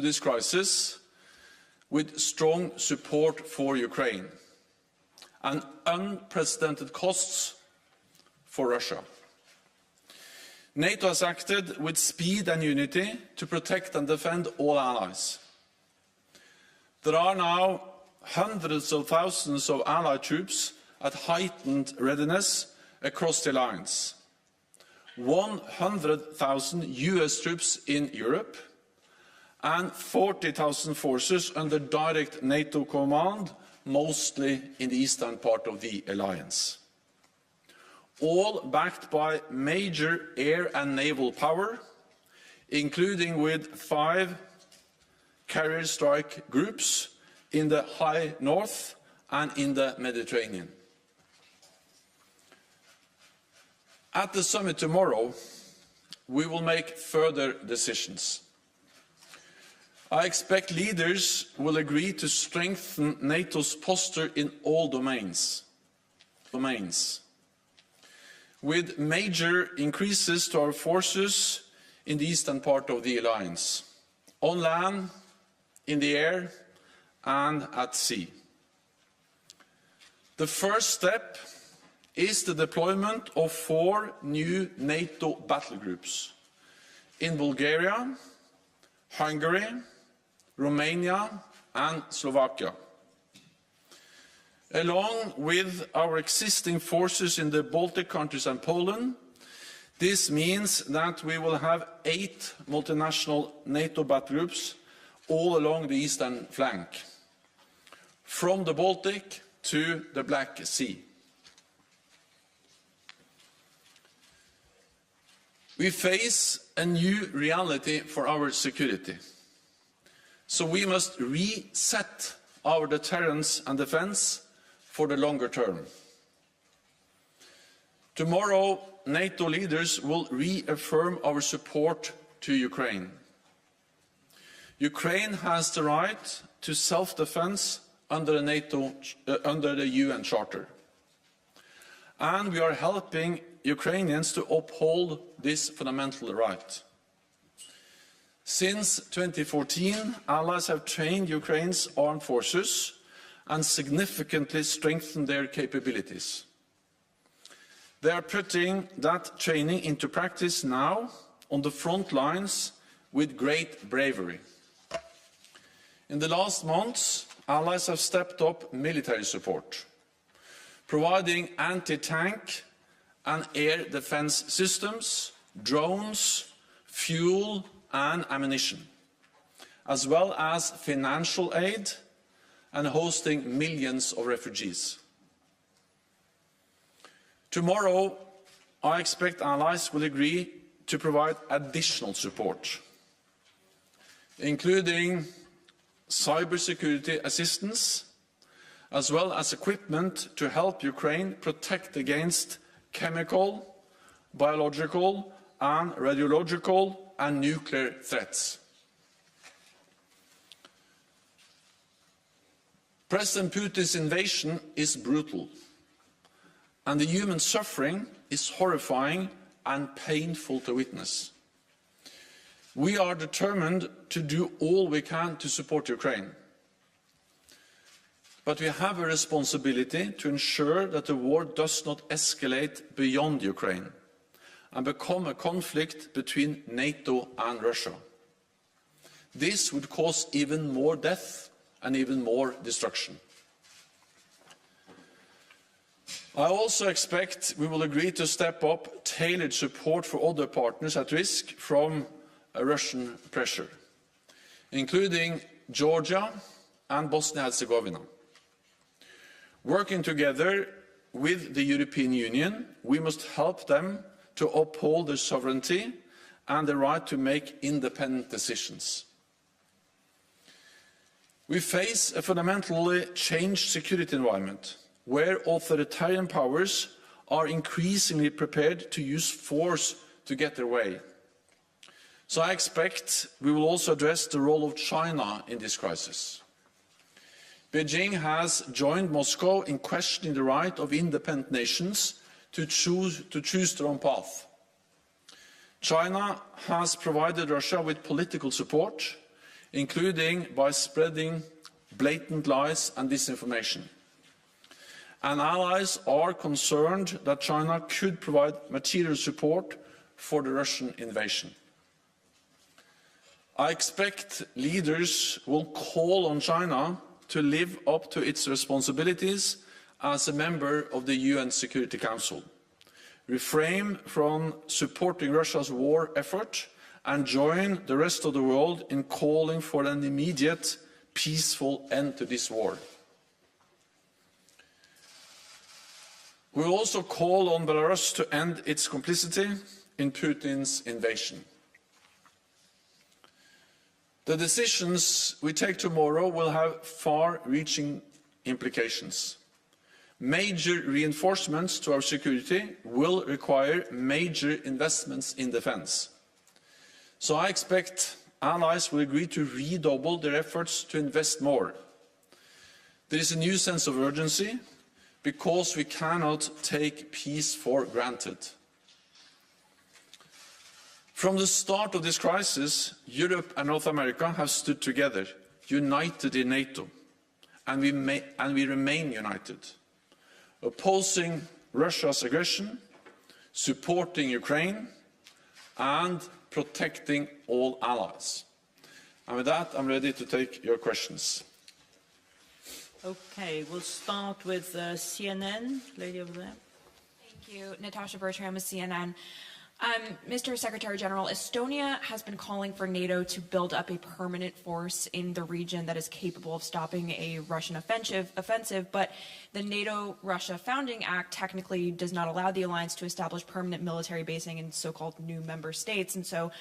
this crisis with strong support for Ukraine and unprecedented costs for Russia. NATO has acted with speed and unity to protect and defend all allies. There are now hundreds of thousands of allied troops at heightened readiness across the alliance. 100,000 US troops in Europe and 40,000 forces under direct NATO command, mostly in the eastern part of the alliance. All backed by major air and naval power, including with 5 carrier strike groups in the high north and in the Mediterranean. At the summit tomorrow, we will make further decisions. I expect leaders will agree to strengthen NATO's posture in all domains, with major increases to our forces in the eastern part of the alliance, on land, in the air and at sea. The first step is the deployment of 4 new NATO battle groups in Bulgaria, Hungary, Romania and Slovakia. Along with our existing forces in the Baltic countries and Poland, this means that we will have 8 multinational NATO battle groups all along the eastern flank, from the Baltic to the Black Sea. We face a new reality for our security, so we must reset our deterrence and defence for the longer term. Tomorrow, NATO leaders will reaffirm our support to Ukraine. Ukraine has the right to self-defense under the UN Charter. And we are helping Ukrainians to uphold this fundamental right. Since 2014, allies have trained Ukraine's armed forces and significantly strengthened their capabilities. They are putting that training into practice now on the front lines with great bravery. In the last months, allies have stepped up military support, providing anti-tank and air defense systems, drones, fuel and ammunition, as well as financial aid and hosting millions of refugees. Tomorrow, I expect allies will agree to provide additional support, including cybersecurity assistance, as well as equipment to help Ukraine protect against chemical, biological and radiological and nuclear threats. President Putin's invasion is brutal, and the human suffering is horrifying and painful to witness. We are determined to do all we can to support Ukraine. But we have a responsibility to ensure that the war does not escalate beyond Ukraine and become a conflict between NATO and Russia. This would cause even more death and even more destruction. I also expect we will agree to step up tailored support for other partners at risk from Russian pressure, including Georgia and Bosnia-Herzegovina. Working together with the European Union, we must help them to uphold their sovereignty and the right to make independent decisions. We face a fundamentally changed security environment where authoritarian powers are increasingly prepared to use force to get their way. So I expect we will also address the role of China in this crisis. Beijing has joined Moscow in questioning the right of independent nations to choose their own path. China has provided Russia with political support, including by spreading blatant lies and disinformation. And allies are concerned that China could provide material support for the Russian invasion. I expect leaders will call on China to live up to its responsibilities as a member of the UN Security Council, refrain from supporting Russia's war effort, and join the rest of the world in calling for an immediate, peaceful end to this war. We will also call on Belarus to end its complicity in Putin's invasion. The decisions we take tomorrow will have far-reaching implications. Major reinforcements to our security will require major investments in defence. So I expect allies will agree to redouble their efforts to invest more. There is a new sense of urgency because we cannot take peace for granted. From the start of this crisis, Europe and North America have stood together, united in NATO, and we remain united, opposing Russia's aggression, supporting Ukraine, and protecting all allies. And with that, I'm ready to take your questions. Okay, we'll start with CNN, lady over there. Thank you. Natasha Bertram with CNN. Mr. Secretary General, Estonia has been calling for NATO to build up a permanent force in the region that is capable of stopping a Russian offensive, but the NATO-Russia Founding Act technically does not allow the alliance to establish permanent military basing in so-called new member states. And so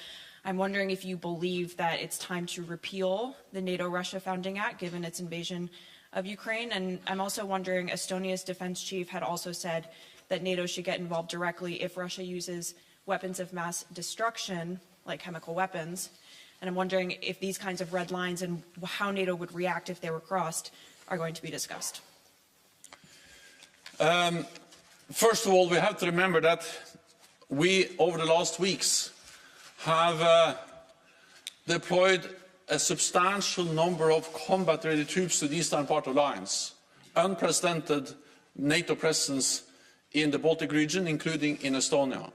I'm wondering if you believe that it's time to repeal the NATO-Russia Founding Act, given its invasion of Ukraine. And I'm also wondering, Estonia's defense chief had also said that NATO should get involved directly if Russia uses weapons of mass destruction, like chemical weapons. And I'm wondering if these kinds of red lines and how NATO would react if they were crossed are going to be discussed. First of all, we have to remember that we, over the last weeks, have deployed a substantial number of combat-ready troops to the eastern part of the alliance. Unprecedented NATO presence in the Baltic region, including in Estonia.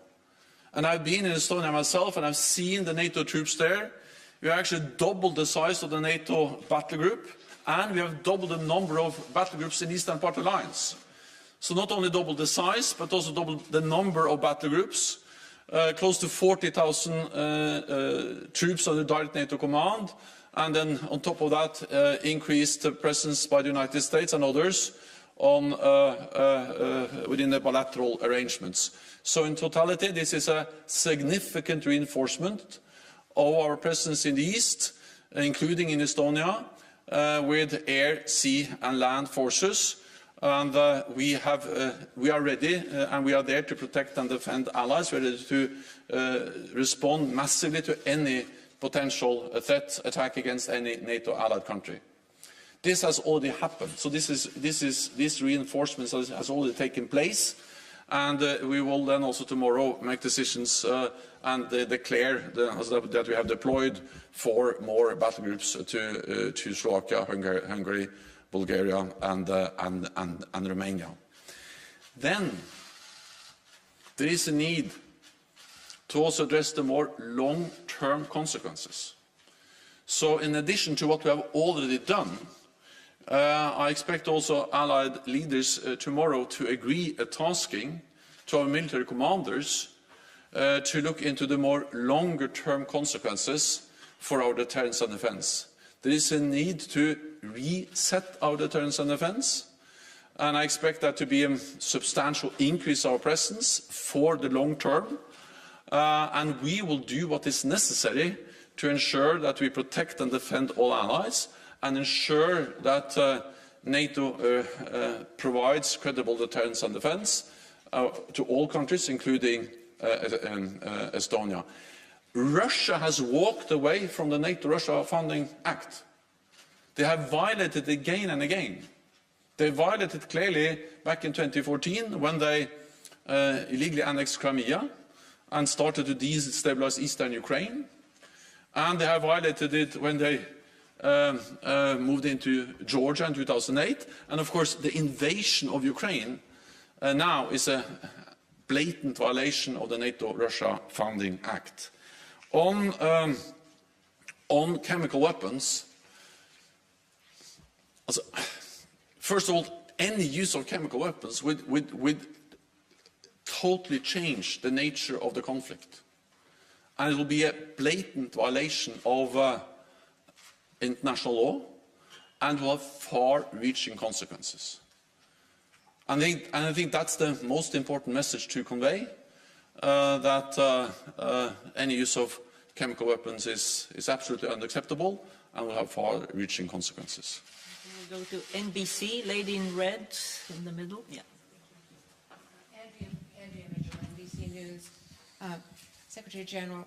And I've been in Estonia myself, and I've seen the NATO troops there. We have actually doubled the size of the NATO battle group, and we have doubled the number of battle groups in the eastern part of the alliance. So not only doubled the size, but also doubled the number of battle groups. Close to 40,000 troops under direct NATO command, and then on top of that, increased presence by the United States and others on, within the bilateral arrangements. So in totality, this is a significant reinforcement of our presence in the east, including in Estonia, with air, sea and land forces. And we are ready and we are there to protect and defend allies, ready to respond massively to any potential threat attack against any NATO allied country. This has already happened. So this reinforcement has already taken place. And we will then also tomorrow make decisions and declare that we have deployed 4 more battle groups to Slovakia, Hungary, Bulgaria and Romania. Then there is a need to also address the more long-term consequences. So in addition to what we have already done, I expect also allied leaders tomorrow to agree a tasking to our military commanders to look into the more longer-term consequences for our deterrence and defence. There is a need to reset our deterrence and defence, and I expect that to be a substantial increase of our presence for the long term, and we will do what is necessary to ensure that we protect and defend all allies and ensure that NATO provides credible deterrence and defence to all countries, including Estonia. Russia has walked away from the NATO-Russia Founding Act. They have violated it again and again. They violated it clearly back in 2014 when they illegally annexed Crimea and started to destabilize eastern Ukraine. And they have violated it when they moved into Georgia in 2008. And of course, the invasion of Ukraine now is a blatant violation of the NATO-Russia Founding Act. On chemical weapons, first of all, any use of chemical weapons would totally change the nature of the conflict. And it will be a blatant violation of international law and will have far-reaching consequences. And I think that's the most important message to convey, that any use of chemical weapons is absolutely unacceptable and will have far-reaching consequences. We'll go to NBC, lady in red in the middle. Yeah. Andrea Mitchell, NBC News. Secretary General,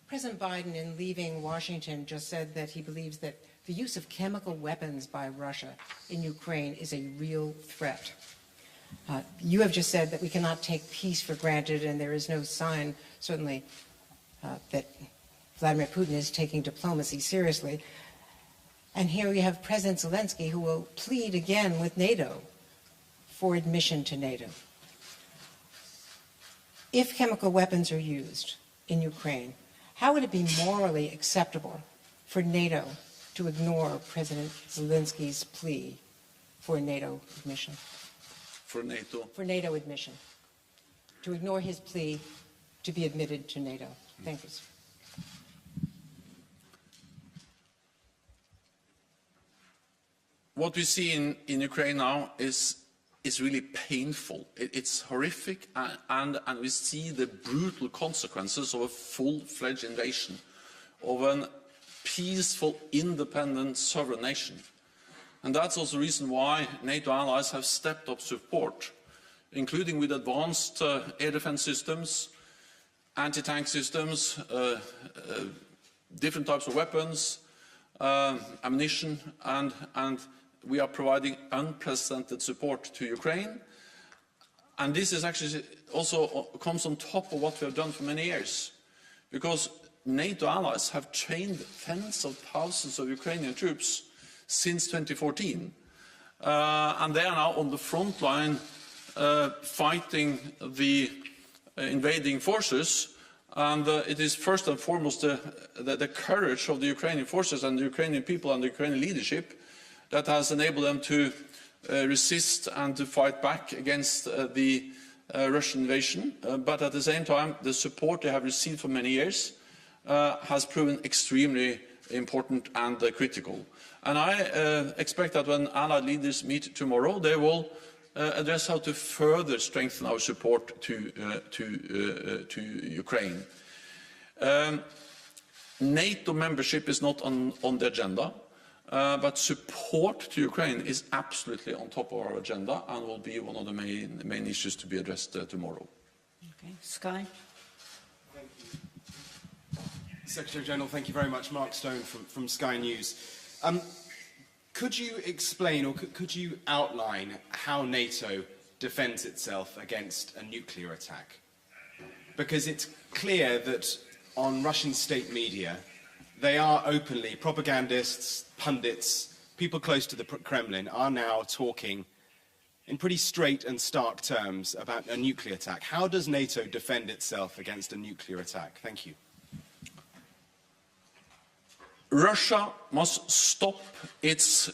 President Biden, in leaving Washington, just said that he believes that the use of chemical weapons by Russia in Ukraine is a real threat. You have just said that we cannot take peace for granted, and there is no sign, certainly, that Vladimir Putin is taking diplomacy seriously. And here we have President Zelensky, who will plead again with NATO for admission to NATO. If chemical weapons are used in Ukraine, how would it be morally acceptable for NATO to ignore President Zelensky's plea for NATO admission? For NATO? For NATO admission. To ignore his plea to be admitted to NATO. Thank you, sir. What we see in Ukraine now is really painful. It's horrific, and we see the brutal consequences of a full-fledged invasion of a peaceful, independent, sovereign nation. And that's also the reason why NATO allies have stepped up support, including with advanced air defense systems, anti-tank systems, different types of weapons, ammunition, and we are providing unprecedented support to Ukraine. And this is actually also comes on top of what we have done for many years, because NATO allies have trained tens of thousands of Ukrainian troops since 2014, and they are now on the front line fighting the invading forces. And it is first and foremost the courage of the Ukrainian forces and the Ukrainian people and the Ukrainian leadership that has enabled them to resist and to fight back against the Russian invasion. But at the same time, the support they have received for many years has proven extremely important and critical. And I expect that when Allied leaders meet tomorrow, they will address how to further strengthen our support to Ukraine. NATO membership is not on the agenda, but support to Ukraine is absolutely on top of our agenda and will be one of the main issues to be addressed tomorrow. Okay, Sky. Thank you. Secretary General, thank you very much. Mark Stone from Sky News. Could you explain, or could you outline how NATO defends itself against a nuclear attack? Because it's clear that on Russian state media, they are openly, propagandists, pundits, people close to the Kremlin are now talking in pretty straight and stark terms about a nuclear attack. How does NATO defend itself against a nuclear attack? Thank you. Russia must stop its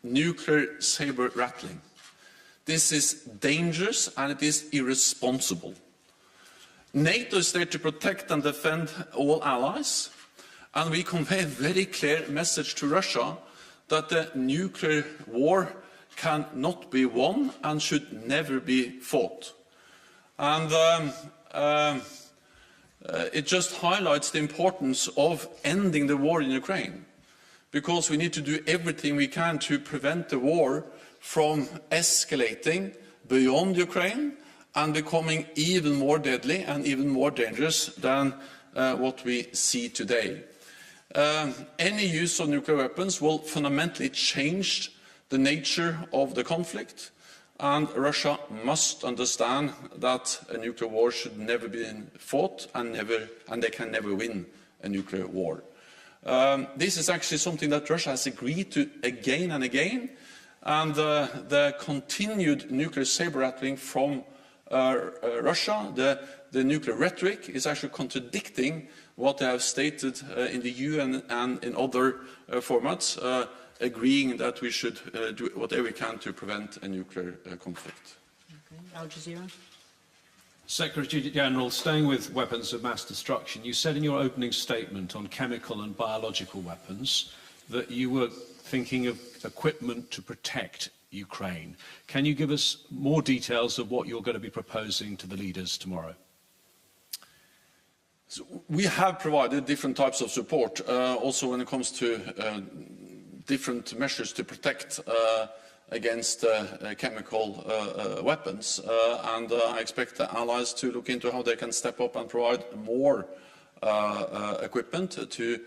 nuclear saber rattling. This is dangerous and it is irresponsible. NATO is there to protect and defend all allies, and we convey a very clear message to Russia that the nuclear war cannot be won and should never be fought. And it just highlights the importance of ending the war in Ukraine, because we need to do everything we can to prevent the war from escalating beyond Ukraine and becoming even more deadly and even more dangerous than what we see today. Any use of nuclear weapons will fundamentally change the nature of the conflict, and Russia must understand that a nuclear war should never be fought and they can never win a nuclear war. This is actually something that Russia has agreed to again and again, and the continued nuclear saber-rattling from Russia, the nuclear rhetoric, is actually contradicting what they have stated in the UN and in other formats, agreeing that we should do whatever we can to prevent a nuclear conflict. Okay. Al Jazeera. Secretary General, staying with weapons of mass destruction, you said in your opening statement on chemical and biological weapons that you were thinking of equipment to protect Ukraine. Can you give us more details of what you're going to be proposing to the leaders tomorrow? So we have provided different types of support, also when it comes to different measures to protect against chemical weapons, and I expect the allies to look into how they can step up and provide more equipment to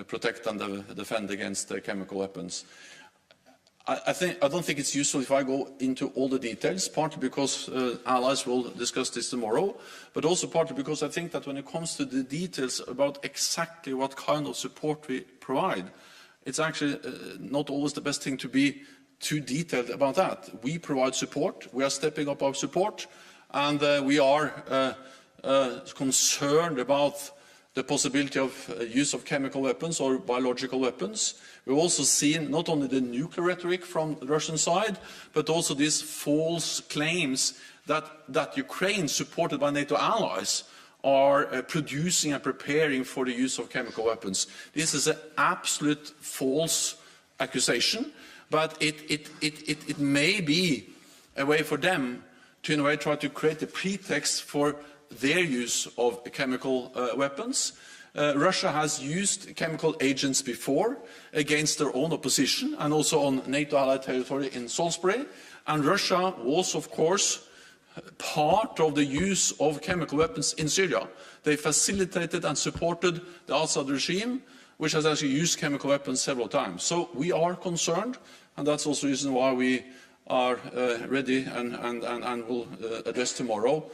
protect and defend against chemical weapons. I don't think it's useful if I go into all the details, partly because allies will discuss this tomorrow, but also partly because I think that when it comes to the details about exactly what kind of support we provide, it's actually not always the best thing to be too detailed about that. We provide support, we are stepping up our support, and we are concerned about the possibility of use of chemical weapons or biological weapons. We've also seen not only the nuclear rhetoric from the Russian side, but also these false claims that Ukraine, supported by NATO allies, are producing and preparing for the use of chemical weapons. This is an absolute false accusation, but it may be a way for them to, in a way, try to create a pretext for their use of chemical weapons. Russia has used chemical agents before against their own opposition and also on NATO allied territory in Salisbury. And Russia was, of course, part of the use of chemical weapons in Syria. They facilitated and supported the Assad regime, which has actually used chemical weapons several times. So we are concerned, and that's also the reason why we are ready and will address tomorrow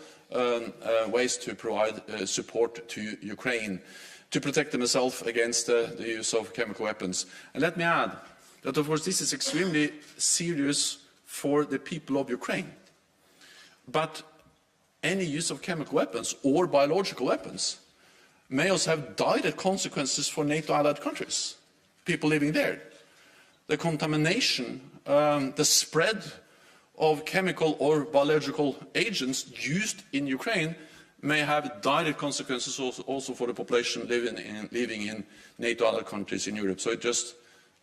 ways to provide support to Ukraine to protect themselves against the use of chemical weapons. And let me add that, of course, this is extremely serious for the people of Ukraine. But any use of chemical weapons or biological weapons may also have direct consequences for NATO allied countries, people living there. The contamination, the spread of chemical or biological agents used in Ukraine may have direct consequences also for the population living in NATO allied countries in Europe. So it just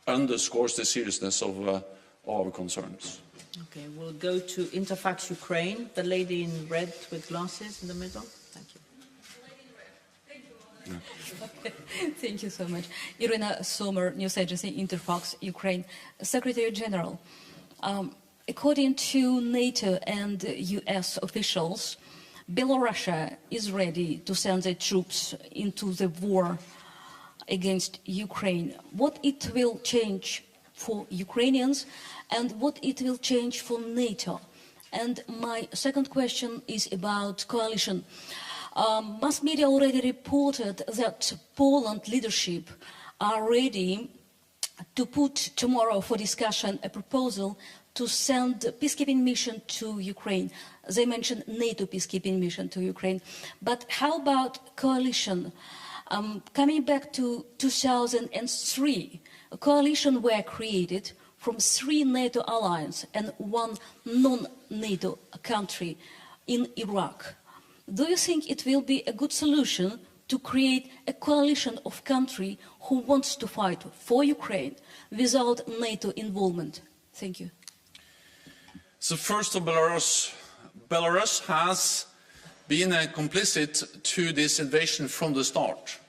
underscores the seriousness of our concerns. Okay, we'll go to Interfax Ukraine. The lady in red with glasses in the middle. Thank you. Thank you so much. Irina Sommer, news agency Interfax Ukraine. Secretary General, according to NATO and US officials, Belarus is ready to send their troops into the war against Ukraine. What it will change for Ukrainians and what it will change for NATO? And my second question is about coalition. Mass media already reported that Poland leadership are ready to put tomorrow for discussion a proposal to send a peacekeeping mission to Ukraine. They mentioned NATO peacekeeping mission to Ukraine. But how about coalition? Coming back to 2003, a coalition were created from 3 NATO allies and 1 non-NATO country in Iraq. Do you think it will be a good solution to create a coalition of countries who wants to fight for Ukraine without NATO involvement? Thank you. So first of Belarus. Belarus has been complicit to this invasion from the start,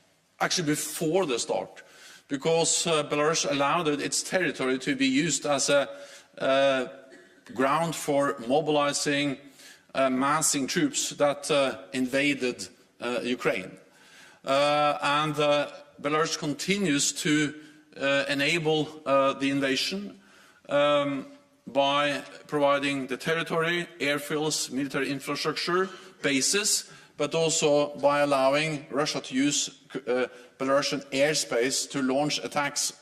actually before the start, because Belarus allowed its territory to be used as a ground for mobilizing, massing troops that invaded Ukraine. And Belarus continues to enable the invasion by providing the territory, airfields, military infrastructure, bases, but also by allowing Russia to use Belarusian airspace to launch attacks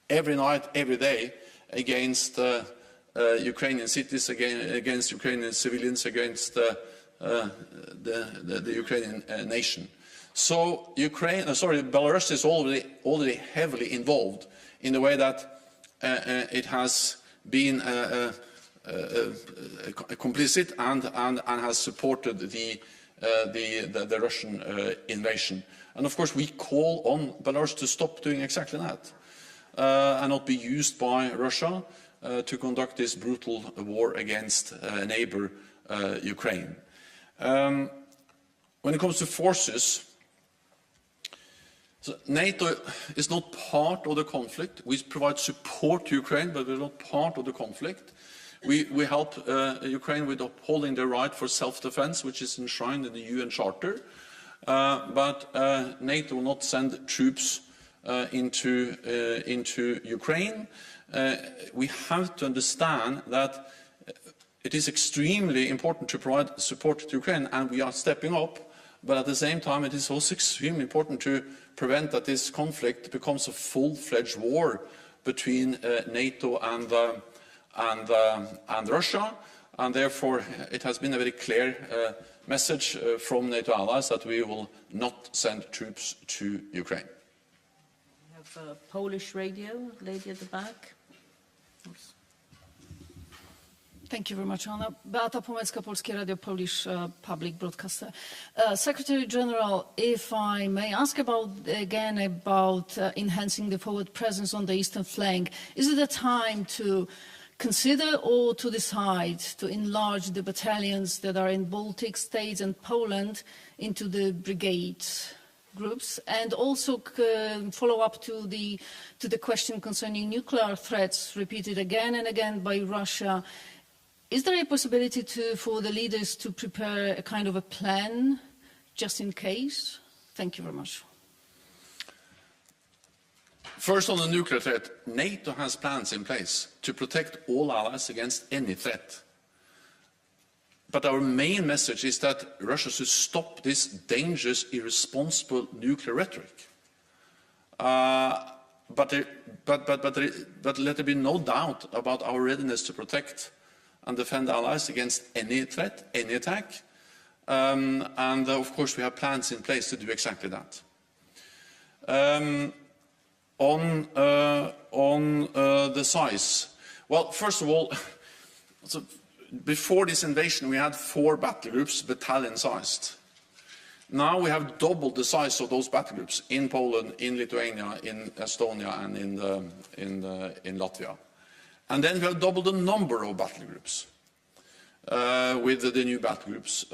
every night, every day against Ukrainian cities, against Ukrainian civilians, against the Ukrainian nation. So Belarus is already heavily involved in the way that it has been complicit and has supported the Russian invasion. And of course we call on Belarus to stop doing exactly that and not be used by Russia to conduct this brutal war against neighbor Ukraine. When it comes to forces, so NATO is not part of the conflict. We provide support to Ukraine, but we're not part of the conflict. We help Ukraine with upholding their right for self-defense, which is enshrined in the UN Charter. But NATO will not send troops into Ukraine. We have to understand that it is extremely important to provide support to Ukraine, and we are stepping up. But at the same time, it is also extremely important to prevent that this conflict becomes a full-fledged war between NATO and Russia. And therefore, it has been a very clear message from NATO allies that we will not send troops to Ukraine. We have a Polish radio, lady at the back. Oops. Thank you very much, Anna. Beata Pomecka, Polskie Radio, Polish public broadcaster. Secretary General, if I may ask again about enhancing the forward presence on the eastern flank, is it a time to consider or to decide to enlarge the battalions that are in Baltic states and Poland into the brigade groups, and also follow up to the question concerning nuclear threats repeated again and again by Russia? Is there a possibility for the leaders to prepare a kind of a plan just in case? Thank you very much. First, on the nuclear threat, NATO has plans in place to protect all allies against any threat. But our main message is that Russia should stop this dangerous, irresponsible nuclear rhetoric. But let there be no doubt about our readiness to protect and defend allies against any threat, any attack. Of course, we have plans in place to do exactly that. On the size, well, first of all, so before this invasion, we had 4 battle groups, battalion-sized. Now we have doubled the size of those battle groups in Poland, in Lithuania, in Estonia, and in Latvia. And then we have doubled the number of battle groups with the new battle groups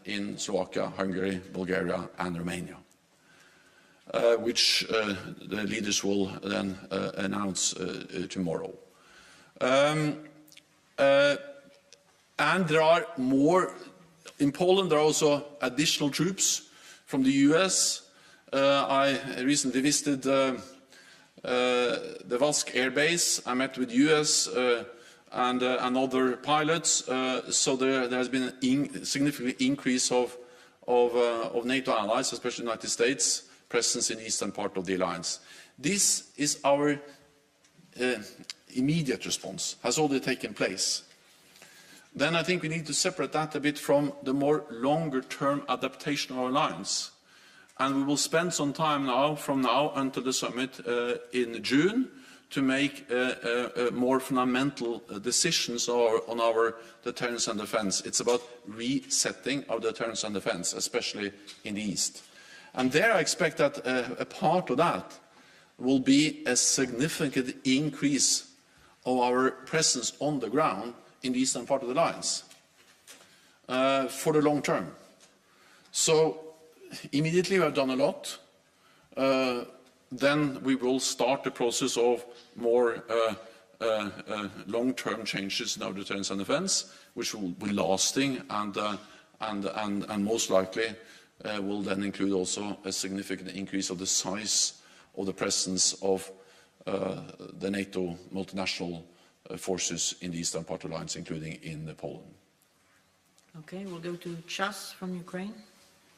in Slovakia, Hungary, Bulgaria, and Romania, which the leaders will then announce tomorrow. And there are more. In Poland, there are also additional troops from the US. I recently visited the Vask Air Base. I met with US and other pilots. So there has been a significant increase of NATO allies, especially the United States, presence in the eastern part of the alliance. This is our immediate response, has already taken place. Then I think we need to separate that a bit from the more longer-term adaptation of our alliance. And we will spend some time now, from now until the summit in June, to make more fundamental decisions on our deterrence and defense. It's about resetting our deterrence and defense, especially in the East. And there I expect that a part of that will be a significant increase of our presence on the ground in the eastern part of the alliance for the long term. So immediately we have done a lot. Then we will start the process of more long-term changes in our deterrence and defense, which will be lasting and most likely will then include also a significant increase of the size of the presence of the NATO multinational forces in the eastern part of the alliance, including in Poland. Okay, we'll go to Chas from Ukraine.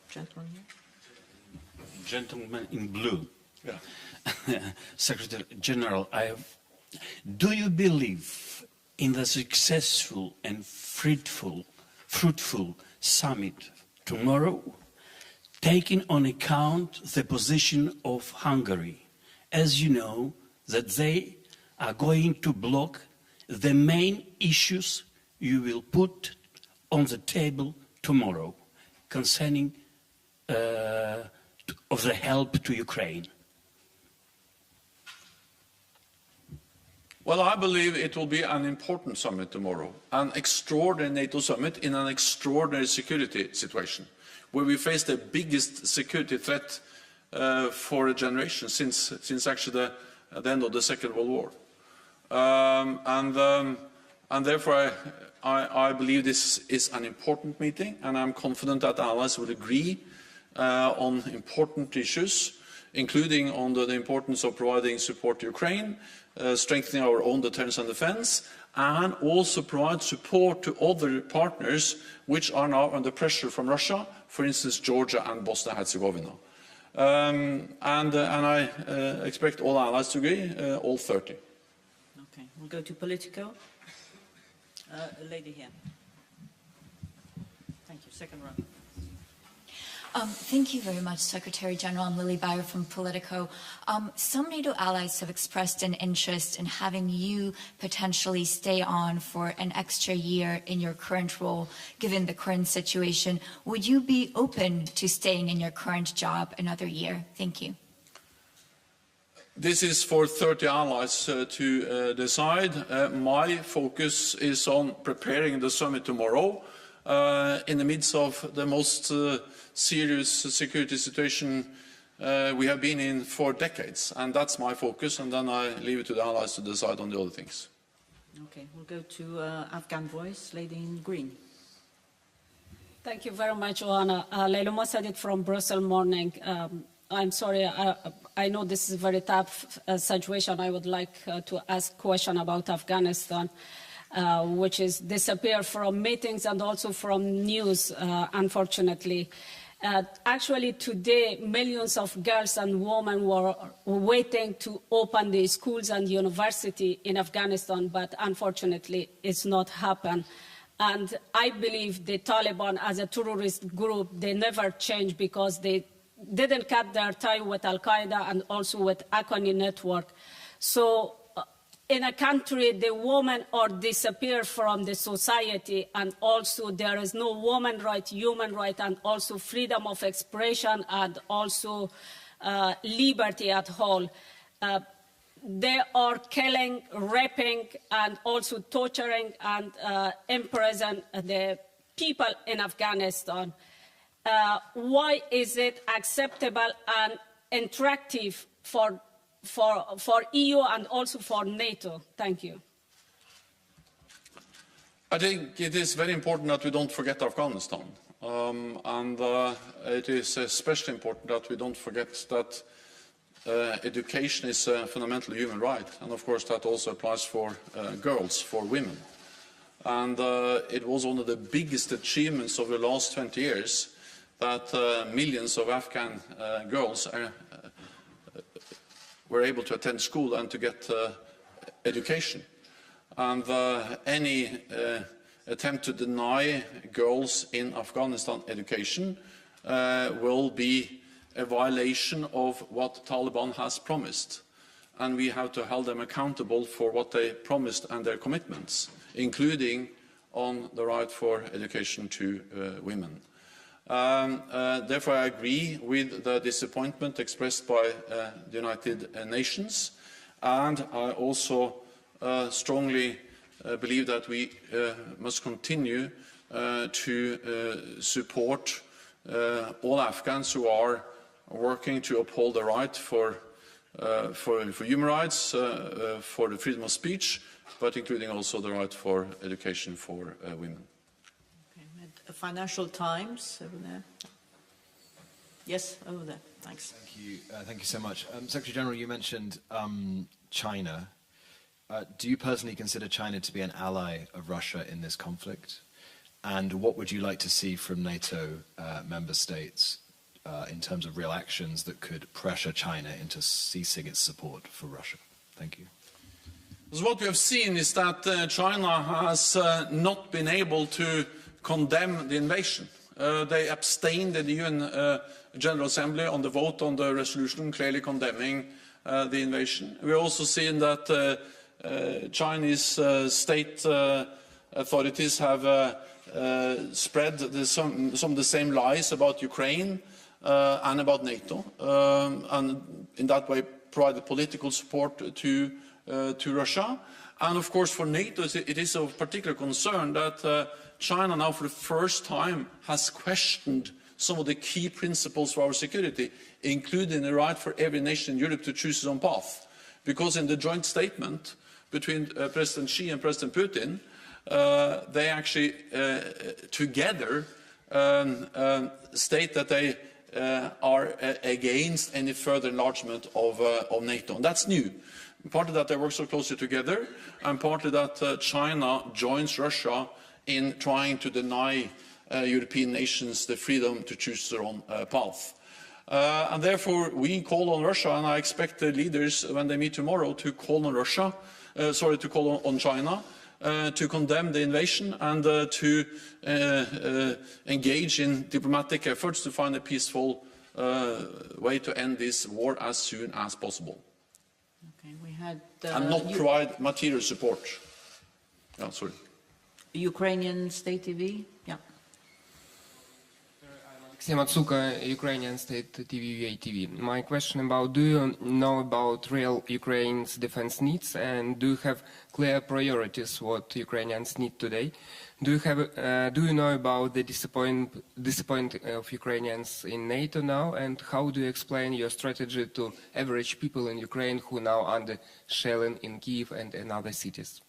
Gentleman here. Gentleman in blue. Yeah. Secretary General, do you believe in the successful and fruitful summit tomorrow, taking on account the position of Hungary? As you know, that they are going to block the main issues you will put on the table tomorrow concerning of the help to Ukraine. Well, I believe it will be an important summit tomorrow, an extraordinary NATO summit in an extraordinary security situation, where we face the biggest security threat for a generation since actually the end of the Second World War. And therefore, I believe this is an important meeting, and I'm confident that allies will agree on important issues, including on the importance of providing support to Ukraine, strengthening our own deterrence and defence, and also provide support to other partners which are now under pressure from Russia, for instance, Georgia and Bosnia-Herzegovina. And I expect all allies to agree, all 30. Okay, we'll go to Politico. A lady here. Thank you. Second row. Thank you very much, Secretary General. I'm Lily Byer from Politico. Some NATO allies have expressed an interest in having you potentially stay on for an extra year in your current role, given the current situation. Would you be open to staying in your current job another year? Thank you. This is for 30 allies to decide. My focus is on preparing the summit tomorrow in the midst of the most serious security situation we have been in for decades. And that's my focus, and then I leave it to the allies to decide on the other things. Okay, we'll go to Afghan Voice, lady in green. Thank you very much, Oana. Leila Mossadegh from Brussels Morning. I'm sorry, I know this is a very tough situation. I would like to ask a question about Afghanistan, which is disappeared from meetings and also from news, unfortunately. Actually, today, millions of girls and women were waiting to open the schools and university in Afghanistan, but unfortunately, it's not happened. And I believe the Taliban, as a terrorist group, they never change because they didn't cut their tie with Al-Qaeda and also with Akani network. So in a country, the women are disappeared from the society, and also there is no woman right, human right, and also freedom of expression, and also liberty at all. They are killing, raping, and also torturing and imprison the people in Afghanistan. Why is it acceptable and attractive for EU and also for NATO? Thank you. I think it is very important that we don't forget Afghanistan. It is especially important that we don't forget that education is a fundamental human right. And of course that also applies for girls, for women. And it was one of the biggest achievements of the last 20 years that millions of Afghan girls were able to attend school and to get education. And any attempt to deny girls in Afghanistan education will be a violation of what Taliban has promised. And we have to hold them accountable for what they promised and their commitments, including on the right for education to women. Therefore, I agree with the disappointment expressed by the United Nations, and I also strongly believe that we must continue to support all Afghans who are working to uphold the right for human rights, for the freedom of speech, but including also the right for education for women. Financial Times, over there. Yes, over there. Thanks. Thank you so much. Secretary General, you mentioned China. Do you personally consider China to be an ally of Russia in this conflict? And what would you like to see from NATO member states in terms of real actions that could pressure China into ceasing its support for Russia? Thank you. So what we have seen is that China has not been able to condemn the invasion. They abstained in the UN General Assembly on the vote on the resolution clearly condemning the invasion. We've also seen that Chinese state authorities have spread some of the same lies about Ukraine and about NATO, and in that way provided political support to Russia. And of course for NATO it is of particular concern that China now for the first time has questioned some of the key principles for our security, including the right for every nation in Europe to choose its own path. Because in the joint statement between President Xi and President Putin, they actually together state that they are against any further enlargement of NATO. And that's new. Partly that they work so closely together, and partly that China joins Russia in trying to deny European nations the freedom to choose their own path. And therefore we call on Russia, and I expect the leaders when they meet tomorrow to call on to call on China to condemn the invasion and to engage in diplomatic efforts to find a peaceful way to end this war as soon as possible. Okay, we had and not provide material support. Yeah, sorry. Ukrainian state TV. Yeah. Ukrainian State TV. My question about: do you know about real Ukraine's defense needs, and do you have clear priorities what Ukrainians need today? Do you know about the disappointment of Ukrainians in NATO now, and how do you explain your strategy to average people in Ukraine who now under shelling in Kyiv and in other cities?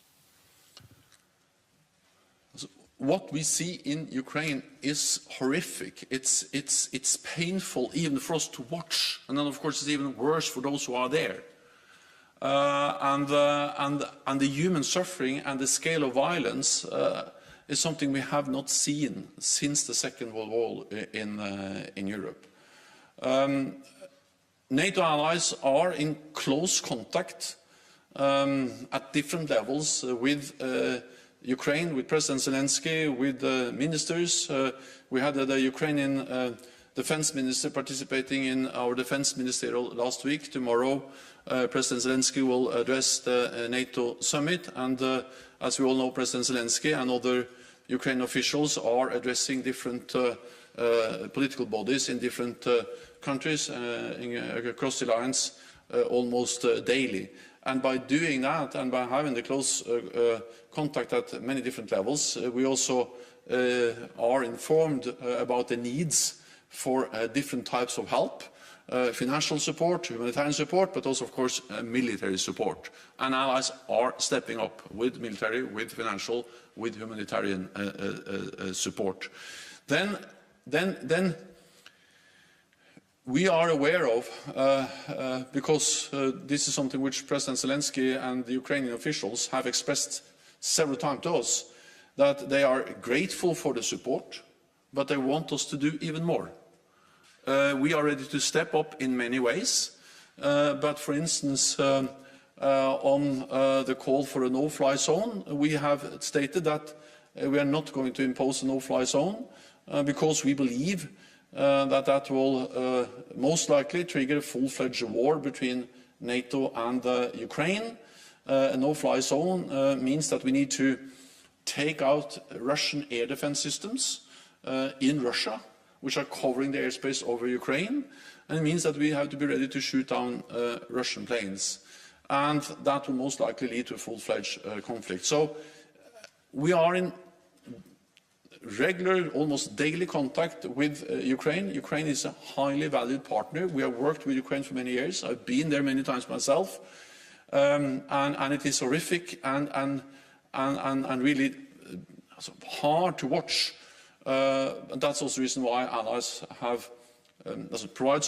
What we see in Ukraine is horrific. It's painful even for us to watch, and then of course it's even worse for those who are there. And the human suffering and the scale of violence is something we have not seen since the Second World War in Europe. NATO allies are in close contact at different levels with Ukraine, with President Zelensky, with ministers. We had the Ukrainian defense minister participating in our defense ministerial last week. Tomorrow, President Zelensky will address the NATO summit, and as we all know, President Zelensky and other Ukrainian officials are addressing different political bodies in different countries across the alliance almost daily. And by doing that, and by having the close contact at many different levels, we also are informed about the needs for different types of help, financial support, humanitarian support, but also, of course, military support. And allies are stepping up with military, with financial, with humanitarian support. Then we are aware of, because this is something which President Zelensky and the Ukrainian officials have expressed several times to us, that they are grateful for the support, but they want us to do even more. We are ready to step up in many ways, but for instance, on the call for a no-fly zone, we have stated that we are not going to impose a no-fly zone because we believe that will most likely trigger a full-fledged war between NATO and Ukraine. A no-fly zone means that we need to take out Russian air defense systems in Russia, which are covering the airspace over Ukraine, and it means that we have to be ready to shoot down Russian planes. And that will most likely lead to a full-fledged conflict. So we are in regular, almost daily contact with Ukraine. Ukraine is a highly valued partner. We have worked with Ukraine for many years. I've been there many times myself. And it is horrific and really hard to watch. And that's also the reason why allies have provide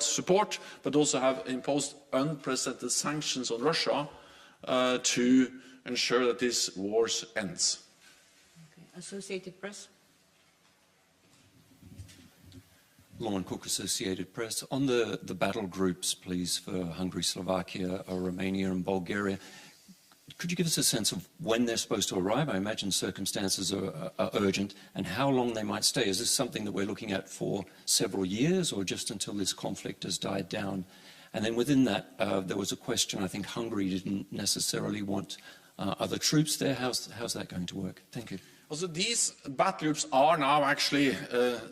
support, but also have imposed unprecedented sanctions on Russia to ensure that this war ends. Associated Press. Lorne Cook, Associated Press. On the battle groups, please, for Hungary, Slovakia, Romania and Bulgaria, could you give us a sense of when they're supposed to arrive? I imagine circumstances are urgent, and how long they might stay. Is this something that we're looking at for several years, or just until this conflict has died down? And then within that, there was a question, I think Hungary didn't necessarily want other troops there. How's that going to work? Thank you. Also, these battle groups are now actually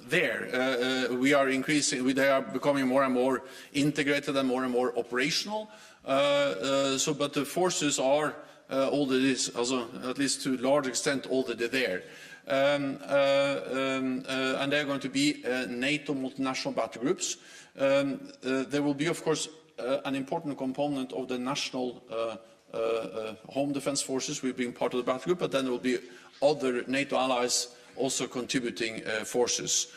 there. We are increasing, they are becoming more and more integrated and more operational. But the forces are already, also, at least to a large extent, already there. And they're going to be NATO multinational battle groups. There will be, of course, an important component of the national home defense forces will be part of the battle group, but then there will be other NATO allies also contributing forces.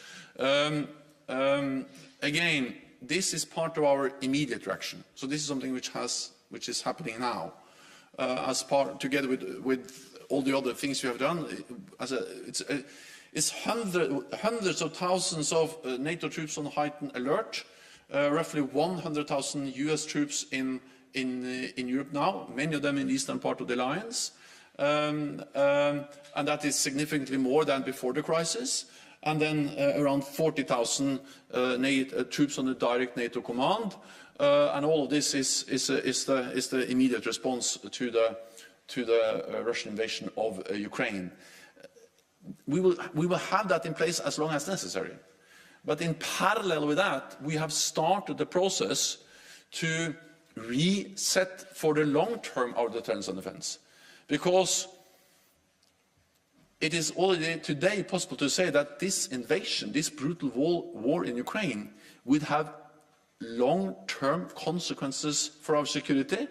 Again, this is part of our immediate reaction. So this is something which is happening now, together with all the other things we have done. It's hundreds of thousands of NATO troops on heightened alert, roughly 100,000 US troops in Europe now, many of them in the eastern part of the alliance. And that is significantly more than before the crisis. And then around 40,000 troops on the direct NATO command. And all of this is the immediate response to the Russian invasion of Ukraine. We will have that in place as long as necessary. But in parallel with that, we have started the process to reset for the long term our deterrence and defense. Because it is already today possible to say that this invasion, this brutal war in Ukraine, would have long-term consequences for our security.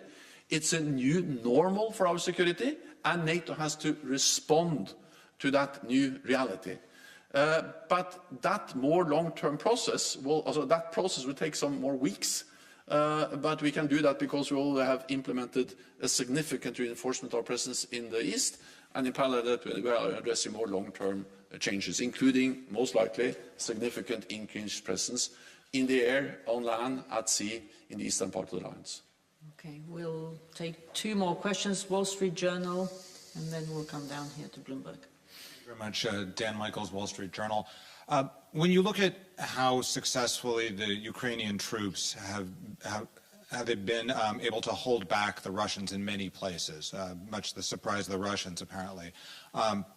It's a new normal for our security, and NATO has to respond to that new reality. But that more long-term process will take some more weeks. But we can do that because we already have implemented a significant reinforcement of our presence in the east, and in parallel that we are addressing more long-term changes, including, most likely, significant increased presence in the air, on land, at sea, in the eastern part of the alliance. Okay, we'll take two more questions. Wall Street Journal, and then we'll come down here to Bloomberg. Thank you very much. Dan Michaels, Wall Street Journal. When you look at how successfully the Ukrainian troops have they been able to hold back the Russians in many places, much to the surprise of the Russians, apparently,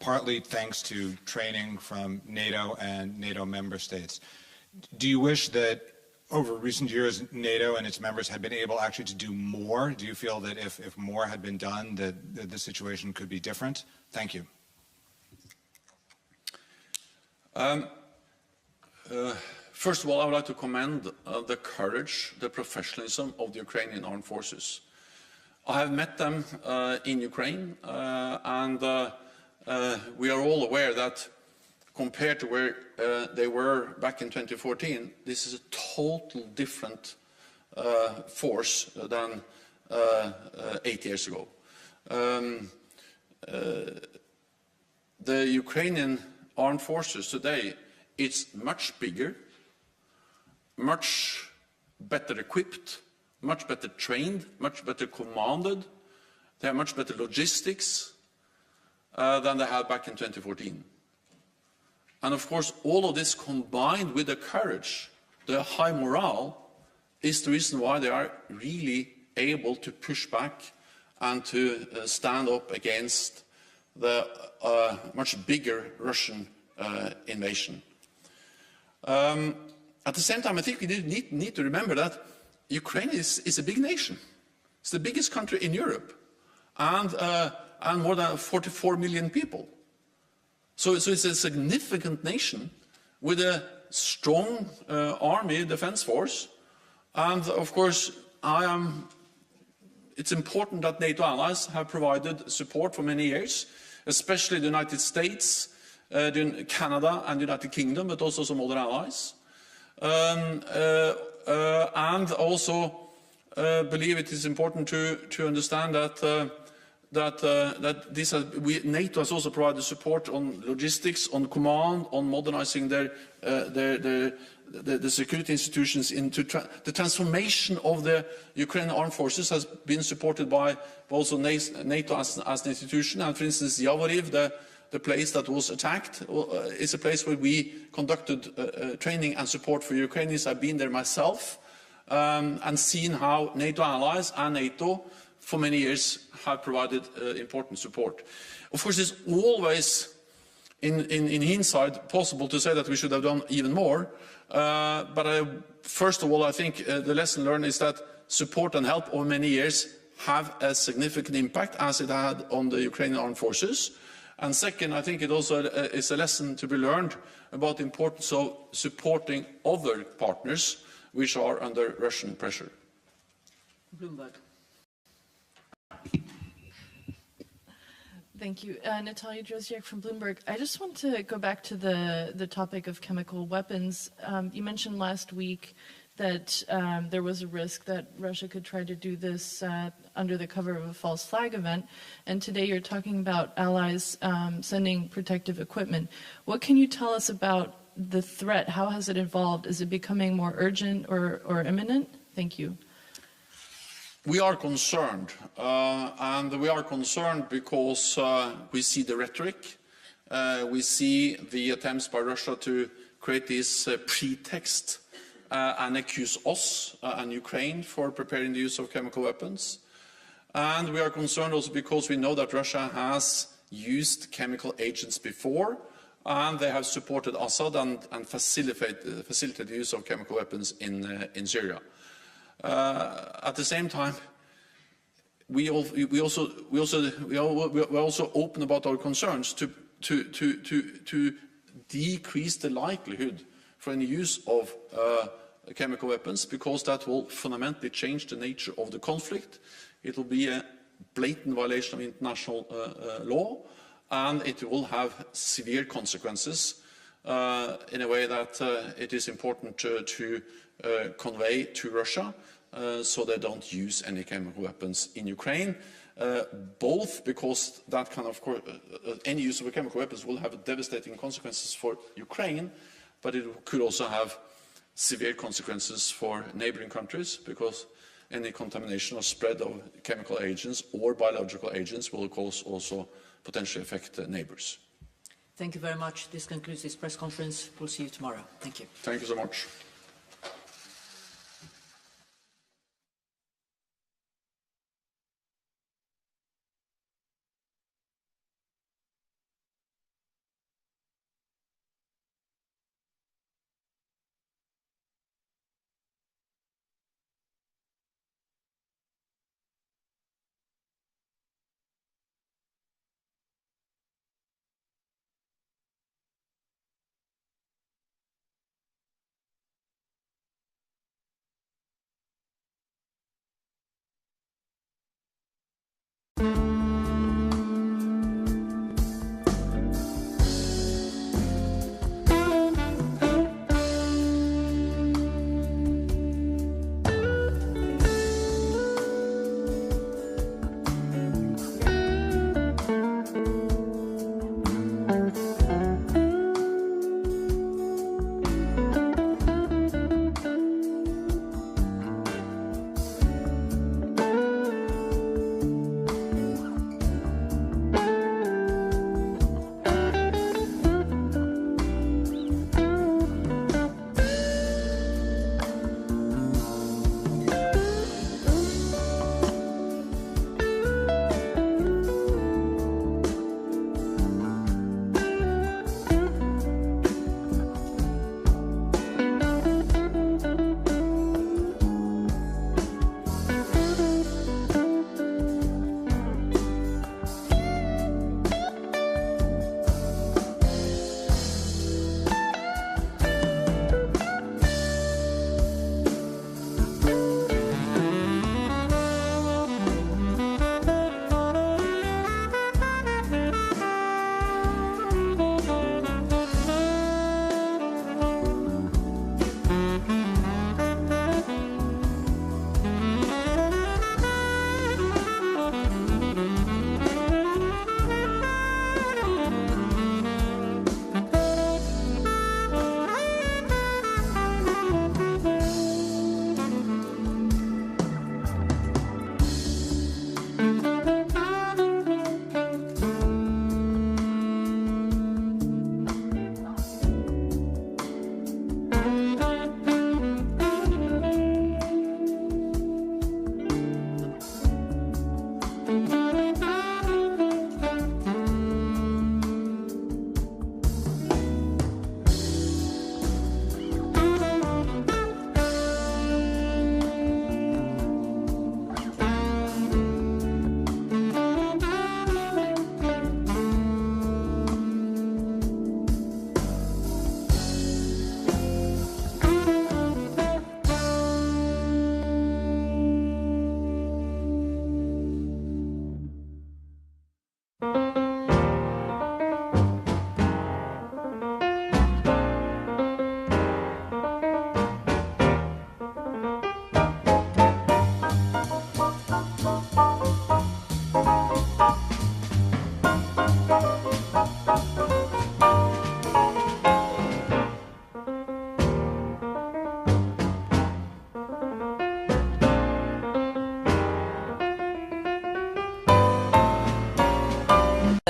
partly thanks to training from NATO and NATO member states. Do you wish that over recent years NATO and its members had been able actually to do more? Do you feel that if more had been done, that the situation could be different? Thank you. First of all, I would like to commend the courage, the professionalism of the Ukrainian armed forces. I have met them in Ukraine, and we are all aware that compared to where they were back in 2014, this is a total different force than 8 years ago. The Ukrainian armed forces today, it's much bigger, much better equipped, much better trained, much better commanded. They have much better logistics than they had back in 2014. And of course, all of this combined with the courage, the high morale, is the reason why they are really able to push back and to stand up against the much bigger Russian invasion. At the same time, I think we need to remember that Ukraine is a big nation. It's the biggest country in Europe, and more than 44 million people. So it's a significant nation with a strong army defense force. And of course, it's important that NATO allies have provided support for many years, especially the United States, Canada and the United Kingdom, but also some other allies. And also believe it is important to understand that that, NATO has also provided support on logistics, on command, on modernizing the security institutions into the transformation of the Ukrainian armed forces has been supported by also NATO as an institution. And for instance, Yavoriv, the place that was attacked, is a place where we conducted training and support for Ukrainians. I've been there myself and seen how NATO allies and NATO for many years have provided important support. Of course, it's always, in hindsight, possible to say that we should have done even more. But first of all, I think the lesson learned is that support and help over many years have a significant impact, as it had on the Ukrainian armed forces. And second, I think it also is a lesson to be learned about the importance of supporting other partners which are under Russian pressure. Bloomberg. Thank you. Natalia Drozdyak from Bloomberg. I just want to go back to the topic of chemical weapons. You mentioned last week that there was a risk that Russia could try to do this under the cover of a false flag event. And today you're talking about allies sending protective equipment. What can you tell us about the threat? How has it evolved? Is it becoming more urgent or imminent? Thank you. We are concerned, and we are concerned because we see the rhetoric, we see the attempts by Russia to create this pretext and accuse us and Ukraine for preparing the use of chemical weapons. And we are concerned also because we know that Russia has used chemical agents before, and they have supported Assad and facilitated the use of chemical weapons in Syria. At the same time, we also open about our concerns to decrease the likelihood for any use of chemical weapons, because that will fundamentally change the nature of the conflict. It will be a blatant violation of international law, and it will have severe consequences in a way that it is important to convey to Russia, so they don't use any chemical weapons in Ukraine, both because that kind of any use of chemical weapons will have devastating consequences for Ukraine, but it could also have severe consequences for neighboring countries, because any contamination or spread of chemical agents or biological agents will, of course, also potentially affect neighbors. Thank you very much. This concludes this press conference. We'll see you tomorrow. Thank you. Thank you so much.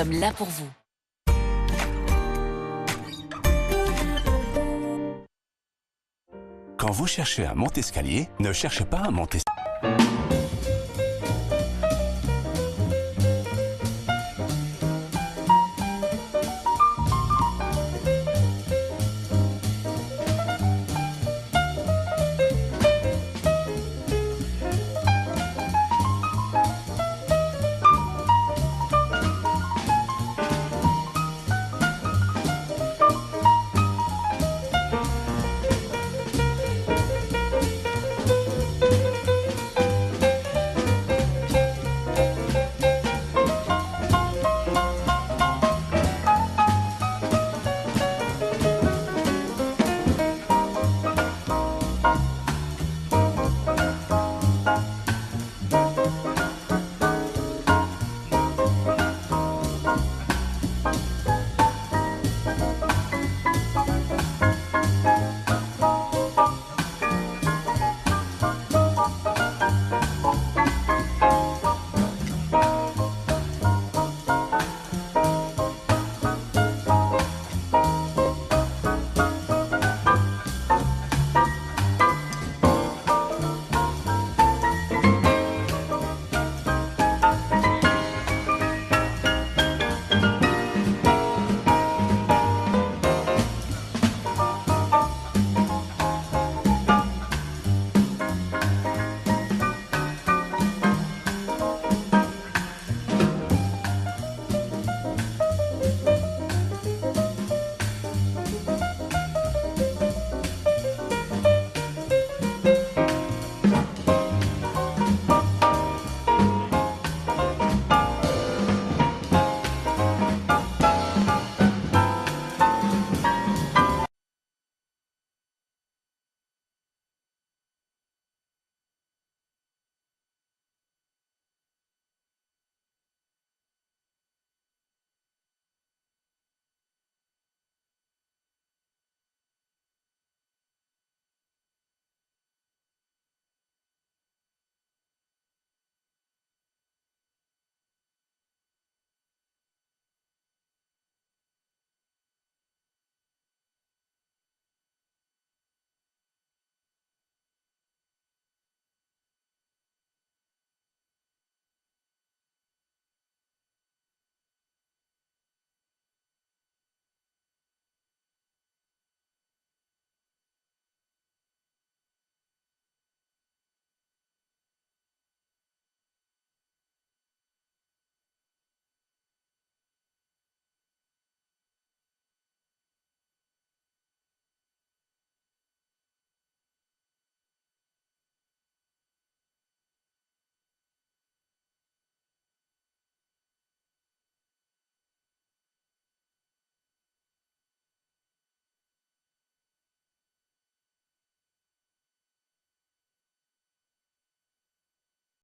sommes là pour vous. Quand vous cherchez un monte-escalier, ne cherchez pas un monte-escalier.